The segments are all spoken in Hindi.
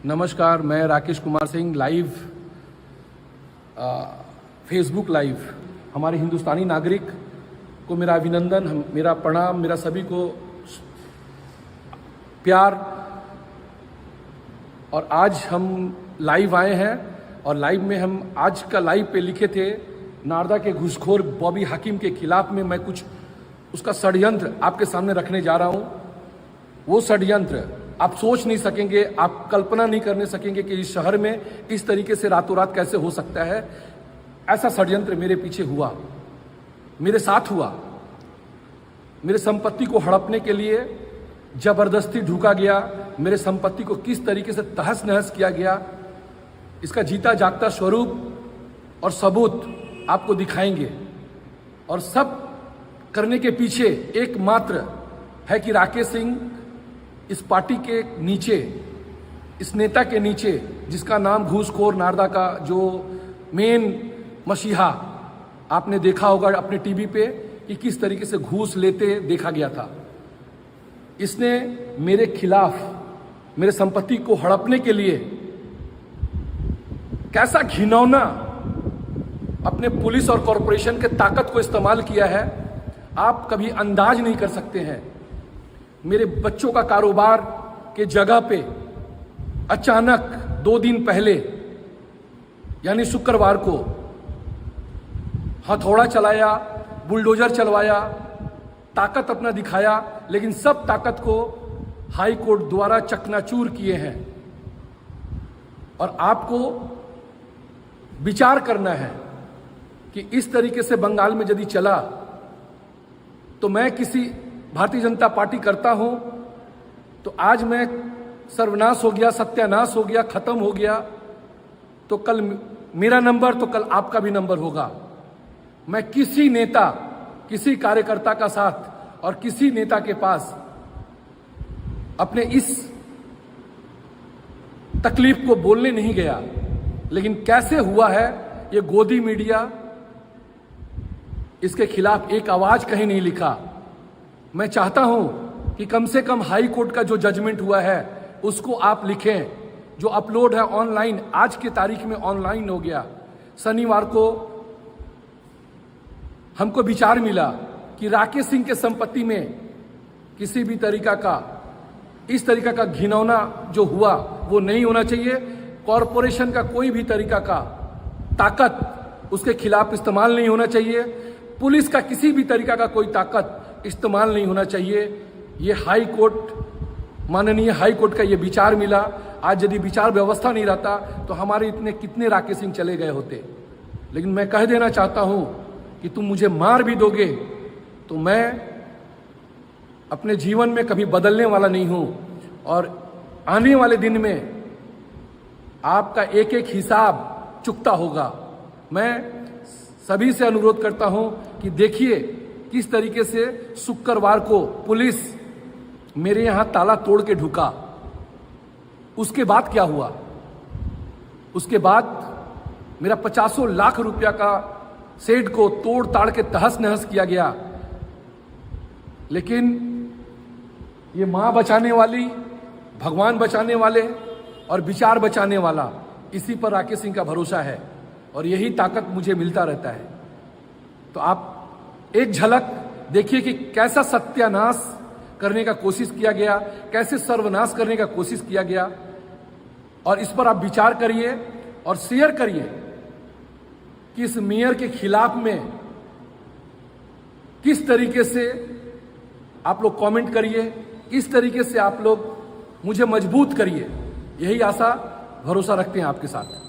नमस्कार, मैं Rakesh Kumar Singh live Facebook live हमारे हिंदुस्तानी नागरिक को मेरा अभिनंदन, मेरा प्रणाम, मेरा सभी को प्यार। और आज हम लाइव आए हैं और लाइव में हम आज का लाइव पे लिखे थे नारदा के घूसखोर बॉबी हाकिम के खिलाफ में मैं कुछ उसका षड्यंत्र आपके सामने रखने जा रहा हूं। वो षड्यंत्र आप सोच नहीं सकेंगे, आप कल्पना नहीं करने सकेंगे कि इस शहर में इस तरीके से रातों रात कैसे हो सकता है। ऐसा षड्यंत्र मेरे पीछे हुआ, मेरे साथ हुआ। मेरे संपत्ति को हड़पने के लिए जबरदस्ती ढूका गया, मेरे संपत्ति को किस तरीके से तहस नहस किया गया, इसका जीता जागता स्वरूप और सबूत आपको दिखाएंगे। और सब करने के पीछे एकमात्र है कि राकेश सिंह इस पार्टी के नीचे, इस नेता के नीचे, जिसका नाम घूसखोर नारदा का जो मेन मसीहा आपने देखा होगा अपने टीवी पे कि किस तरीके से घूस लेते देखा गया था। इसने मेरे खिलाफ, मेरे संपत्ति को हड़पने के लिए कैसा घिनौना अपने पुलिस और कॉरपोरेशन के ताकत को इस्तेमाल किया है, आप कभी अंदाज नहीं कर सकते हैं। मेरे बच्चों का कारोबार के जगह पे अचानक 2 दिन पहले यानी शुक्रवार को हथौड़ा चलाया, बुलडोजर चलवाया, ताकत अपना दिखाया, लेकिन सब ताकत को हाई कोर्ट द्वारा चकनाचूर किए हैं। और आपको विचार करना है कि इस तरीके से बंगाल में यदि चला तो मैं किसी भारतीय जनता पार्टी करता हूं तो आज मैं सर्वनाश हो गया, सत्यानाश हो गया, खत्म हो गया, तो कल मेरा नंबर तो कल आपका भी नंबर होगा। मैं किसी नेता, किसी कार्यकर्ता का साथ और किसी नेता के पास अपने इस तकलीफ को बोलने नहीं गया, लेकिन कैसे हुआ है ये गोदी मीडिया इसके खिलाफ एक आवाज कहीं नहीं लिखा। मैं चाहता हूं कि कम से कम हाई कोर्ट का जो जजमेंट हुआ है उसको आप लिखें, जो अपलोड है ऑनलाइन, आज की तारीख में ऑनलाइन हो गया। शनिवार को हमको विचार मिला कि राकेश सिंह के संपत्ति में किसी भी तरीका का, इस तरीका का घिनौना जो हुआ वो नहीं होना चाहिए। कॉरपोरेशन का कोई भी तरीका का ताकत उसके खिलाफ इस्तेमाल नहीं होना चाहिए। पुलिस का किसी भी तरीका का कोई ताकत इस्तेमाल नहीं होना चाहिए। ये हाई कोर्ट, माननीय हाई कोर्ट का ये विचार मिला। आज यदि विचार व्यवस्था नहीं रहता तो हमारे इतने कितने राकेश सिंह चले गए होते। लेकिन मैं कह देना चाहता हूं कि तुम मुझे मार भी दोगे तो मैं अपने जीवन में कभी बदलने वाला नहीं हूं। और आने वाले दिन में आपका एक एक हिसाब चुकता होगा। मैं सभी से अनुरोध करता हूं कि देखिए किस तरीके से शुक्रवार को पुलिस मेरे यहां ताला तोड़ के ढुका। उसके बाद क्या हुआ? उसके बाद मेरा 50 लाख रुपया का सेट को तोड़ ताड़ के तहस नहस किया गया। लेकिन ये मां बचाने वाली, भगवान बचाने वाले और विचार बचाने वाला, इसी पर राकेश सिंह का भरोसा है और यही ताकत मुझे मिलता रहता है। तो आप एक झलक देखिए कि कैसा सत्यानाश करने का कोशिश किया गया, कैसे सर्वनाश करने का कोशिश किया गया। और इस पर आप विचार करिए और शेयर करिए कि इस मेयर के खिलाफ में किस तरीके से आप लोग कमेंट करिए, किस तरीके से आप लोग मुझे मजबूत करिए। यही आशा भरोसा रखते हैं आपके साथ।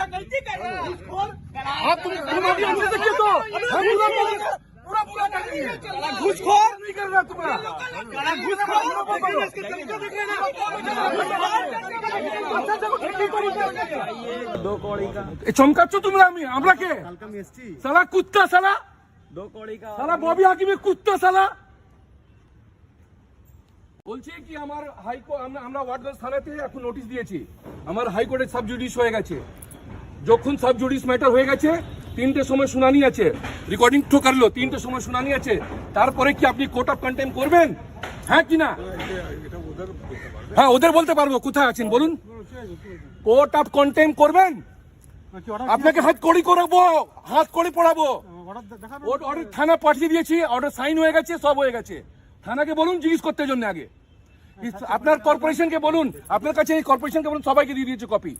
गलती कर रहे हैं आप तुम अभी हमसे से क्यों तो पूरा पूरा कर रही है घूसखोर नहीं कर रहा तुम्हारा চমকাচ্ছ তোমরা আমরা কে সালা কুত্তা সালা সালা ববি হাকিমে কুত্তা সালা বলছি কি আমার হাইকোর্ট আমরা ওয়ার্ডগঞ্জ থানাতে এখন নোটিশ দিয়েছি আমার হাইকোর্টে সাব জুডিস হয়ে গেছে যখন সাব জুডিস ম্যাটার হয়ে গেছে 3টের সময় শুনানি আছে রেকর্ডিং তো করলো 3টের সময় শুনানি আছে তারপরে কি আপনি কোর্ট অফ কন্টেম্প করবেন হ্যাঁ কি না হ্যাঁ ওদের বলতে পারবো কোথায় আছেন বলুন কোর্ট অফ কন্টেম্প করবেন আপনাকে হাত কড়ি করাবো হাত কড়ি পড়াবো অর্ডার থানা পাঠিয়ে দিয়েছি অর্ডার সাইন হয়ে গেছে সব হয়ে গেছে থানাকে বলুন জিজ্ঞেস করতে জন্য আগে আপনার কর্পোরেশনকে বলুন আপনার কাছে এই কর্পোরেশনকে বলুন সবাইকে দিয়ে দিয়েছে কপি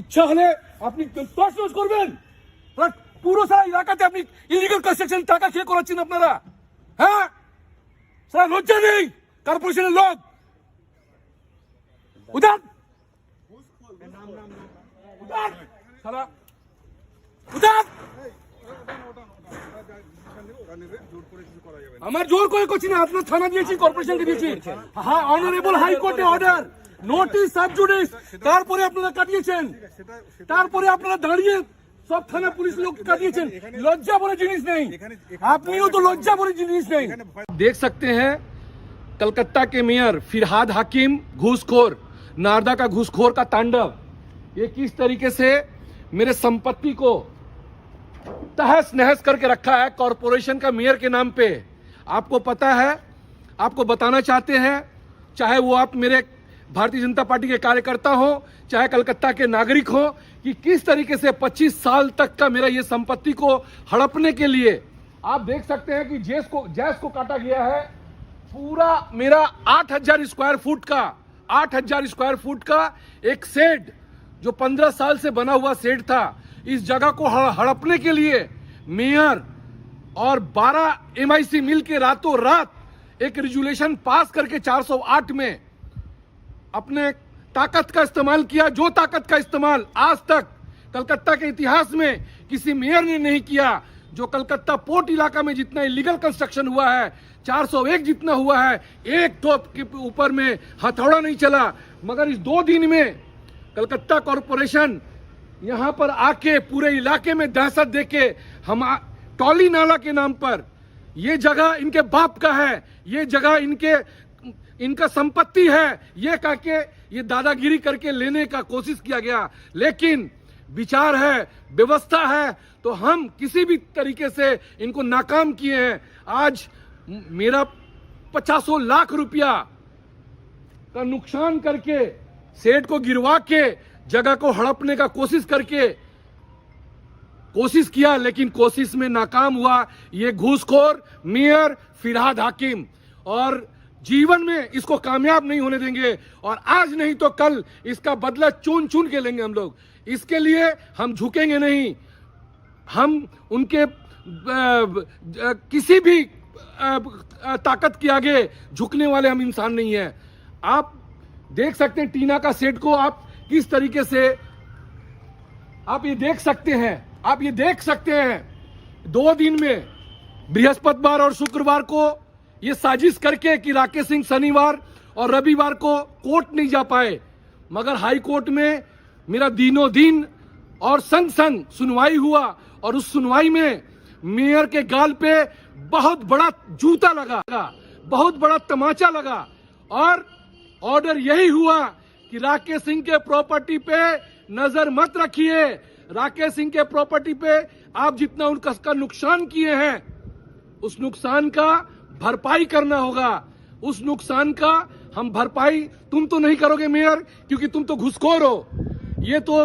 ইচ্ছা হলে আপনি তছনছ করবেন পুরো সারা এলাকাতে আপনি ইলিগাল কনস্ট্রাকশন টাকা খেয়ে করাচ্ছেন আপনারা হ্যাঁ সারা লজ্জা নেই কর্পোরেশনের লোক উদার সারা উদার আমার জোর করে করছি না আপনার থানা দিয়েছি কর্পোরেশনকে দিয়েছি হ্যাঁ অনারেবল হাইকোর্টে অর্ডার নোটিশ সাব জুডিস তারপরে আপনারা কাটিয়েছেন তারপরে আপনারা দাঁড়িয়ে सब थाना पुलिस लोग काटिয়েছেন লজ্জা বলে জিনিস নেই আপনিও তো লজ্জা বলে জিনিস নেই देख सकते हैं कलकत्ता के मेयर फिरहाद हाकिम घूसखोर नारदा का घूसखोर का तांडव ये किस तरीके से मेरे संपत्ति को तहस नहस करके रखा है कॉरपोरेशन का मेयर के नाम पे आपको पता है आपको बताना चाहते हैं चाहे वो आप मेरे भारतीय जनता पार्टी के कार्यकर्ता हो चाहे कलकत्ता के नागरिक हो कि किस तरीके से 25 साल तक का मेरा ये संपत्ति को हड़पने के लिए आप देख सकते हैं कि जैस को काटा गया है पूरा मेरा 8000 स्क्वायर फुट का 8000 स्क्वायर फुट का एक शेड जो 15 साल से बना हुआ शेड था इस जगह को हड़पने के लिए मेयर और 12 MIC मिल के रातों रात एक रेजुलेशन पास करके 408 में अपने ताकत का इस्तेमाल किया जो ताकत का इस्तेमाल आज तक कलकत्ता के इतिहास में किसी मेयर ने नहीं किया जो कलकत्ता पोर्ट इलाका में जितना इलीगल कंस्ट्रक्शन हुआ है 401 जितना हुआ है एक तो के ऊपर में हथौड़ा नहीं चला मगर इस 2 दिन में कलकत्ता कॉरपोरेशन यहाँ पर आके पूरे इलाके में दहशत देके हम टॉली नाला के नाम पर ये जगह इनके बाप का है ये जगह इनका संपत्ति है ये कह के ये दादागिरी करके लेने का कोशिश किया गया लेकिन विचार है व्यवस्था है तो हम किसी भी तरीके से इनको नाकाम किए हैं आज मेरा 50 लाख रुपया का नुकसान करके सेठ को गिरवा के जगह को हड़पने का कोशिश किया लेकिन कोशिश में नाकाम हुआ ये घूसखोर मेयर फिरहाद हाकिम और जीवन में इसको कामयाब नहीं होने देंगे और आज नहीं तो कल इसका बदला चुन चुन के लेंगे हम लोग इसके लिए हम झुकेंगे नहीं हम उनके किसी भी ताकत के आगे झुकने वाले हम इंसान नहीं है आप देख सकते हैं टीना का सेट को आप किस तरीके से आप ये देख सकते हैं 2 दिन में बृहस्पतिवार और शुक्रवार को ये साजिश करके कि राकेश सिंह शनिवार और रविवार को कोर्ट नहीं जा पाए मगर हाई कोर्ट में मेरा दिनों दिन और संग संग सुनवाई हुआ और उस सुनवाई में मेयर के गाल पे बहुत बड़ा जूता लगा बहुत बड़ा तमाचा लगा और ऑर्डर यही हुआ कि राकेश सिंह के प्रॉपर्टी पे नजर मत रखिए राकेश सिंह के प्रॉपर्टी पे आप जितना उनका नुकसान किए हैं उस नुकसान का भरपाई करना होगा उस नुकसान का हम भरपाई तुम तो नहीं करोगे मेयर क्योंकि तुम तो घुसखोर हो ये तो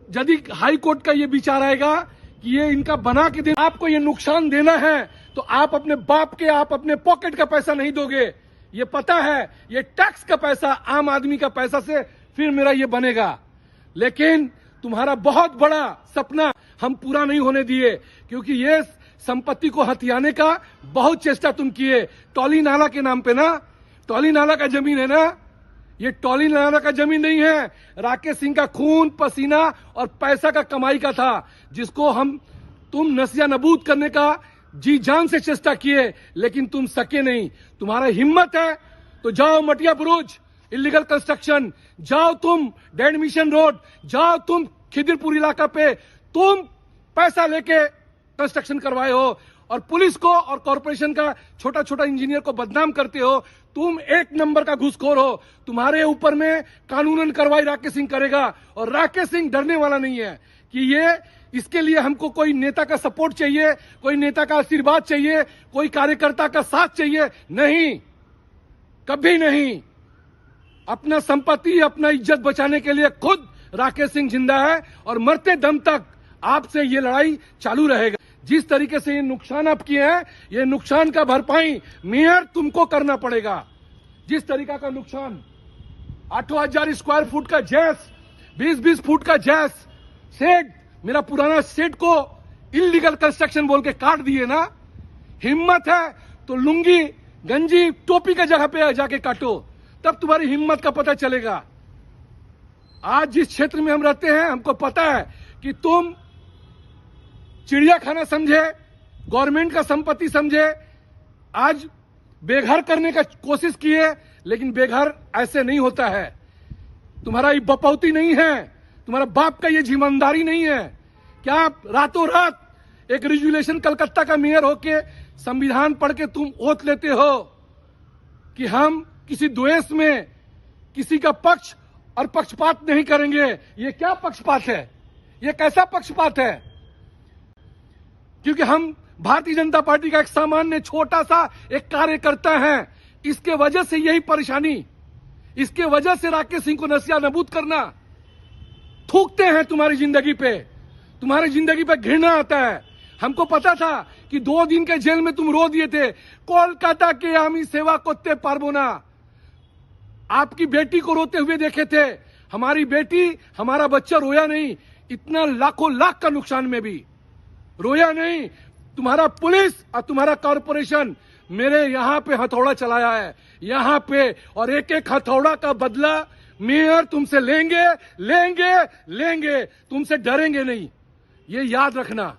यदि हाई कोर्ट का ये विचार आएगा कि ये इनका बना के दे आपको ये नुकसान देना है तो आप अपने बाप के आप अपने पॉकेट का पैसा नहीं दोगे ये पता है ये टैक्स का पैसा आम आदमी का पैसा से फिर मेरा ये बनेगा लेकिन तुम्हारा बहुत बड़ा सपना हम पूरा नहीं होने दिए क्योंकि ये संपत्ति को हथियाने का बहुत चेष्टा तुम किए। टॉली नाला के नाम पे ना, टॉली नाला का जमीन है ना, ये टॉली नाला का जमीन नहीं है, राकेश सिंह का खून पसीना और पैसा का कमाई का था, जिसको तुम नसिया नबूद करने का जी जान से चेष्टा किए, लेकिन तुम सके नहीं। तुम्हारा हिम्मत है तो जाओ मटिया बुरुज इलीगल कंस्ट्रक्शन, जाओ तुम डेड मिशन रोड, जाओ तुम खिदिरपुर इलाका पे, तुम पैसा लेके कंस्ट्रक्शन करवाए हो और पुलिस को और कॉर्पोरेशन का छोटा छोटा इंजीनियर को बदनाम करते हो। तुम एक नंबर का घूसखोर हो। तुम्हारे ऊपर में कानूनन कार्रवाई राकेश सिंह करेगा और राकेश सिंह डरने वाला नहीं है कि इसके लिए हमको कोई नेता का सपोर्ट चाहिए, कोई नेता का आशीर्वाद चाहिए, कोई कार्यकर्ता का साथ चाहिए। नहीं, कभी नहीं। अपना संपत्ति अपना इज्जत बचाने के लिए खुद राकेश सिंह जिंदा है और मरते दम तक आपसे ये लड़ाई चालू रहेगा। जिस तरीके से ये नुकसान आप किए हैं, ये नुकसान का भरपाई मेयर तुमको करना पड़ेगा। जिस तरीका का नुकसान 8,000 स्क्वायर फुट का जैस, 20-20 फुट का जैस शेड, मेरा पुराना शेड को इलीगल कंस्ट्रक्शन बोल के काट दिए ना। हिम्मत है तो लुंगी गंजी टोपी का जगह पे जाके काटो, तब तुम्हारी हिम्मत का पता चलेगा। आज जिस क्षेत्र में हम रहते हैं, हमको पता है कि तुम चिड़ियाखाना समझे, गवर्नमेंट का संपत्ति समझे, आज बेघर करने का कोशिश किए, लेकिन बेघर ऐसे नहीं होता है। तुम्हारा ये बपौती नहीं है, तुम्हारा बाप का ये जिम्मेदारी नहीं है। क्या आप रातों रात एक रेजुलेशन कलकत्ता का मेयर होके संविधान पढ़ के तुम ओथ लेते हो कि हम किसी द्वेष में किसी का पक्ष और पक्षपात नहीं करेंगे? ये क्या पक्षपात है? ये कैसा पक्षपात है? क्योंकि हम भारतीय जनता पार्टी का एक सामान्य छोटा सा एक कार्यकर्ता है। इसके वजह से यही परेशानी, इसके वजह से राकेश सिंह को नसिया नबूद करना। थूकते हैं तुम्हारी जिंदगी पे, तुम्हारी जिंदगी पे घृणा आता है। हमको पता था कि 2 दिन के जेल में तुम रो दिए थे। कोलकाता के आमी सेवा कोत्ते पारबोना, आपकी बेटी को रोते हुए देखे थे। हमारी बेटी, हमारा बच्चा रोया नहीं, इतना लाखों लाख का नुकसान में भी रोया नहीं। तुम्हारा पुलिस और तुम्हारा कॉर्पोरेशन मेरे यहां पे हथौड़ा चलाया है, यहां पे, और एक एक हथौड़ा का बदला मेयर तुमसे लेंगे, लेंगे, लेंगे। तुमसे डरेंगे नहीं, ये याद रखना।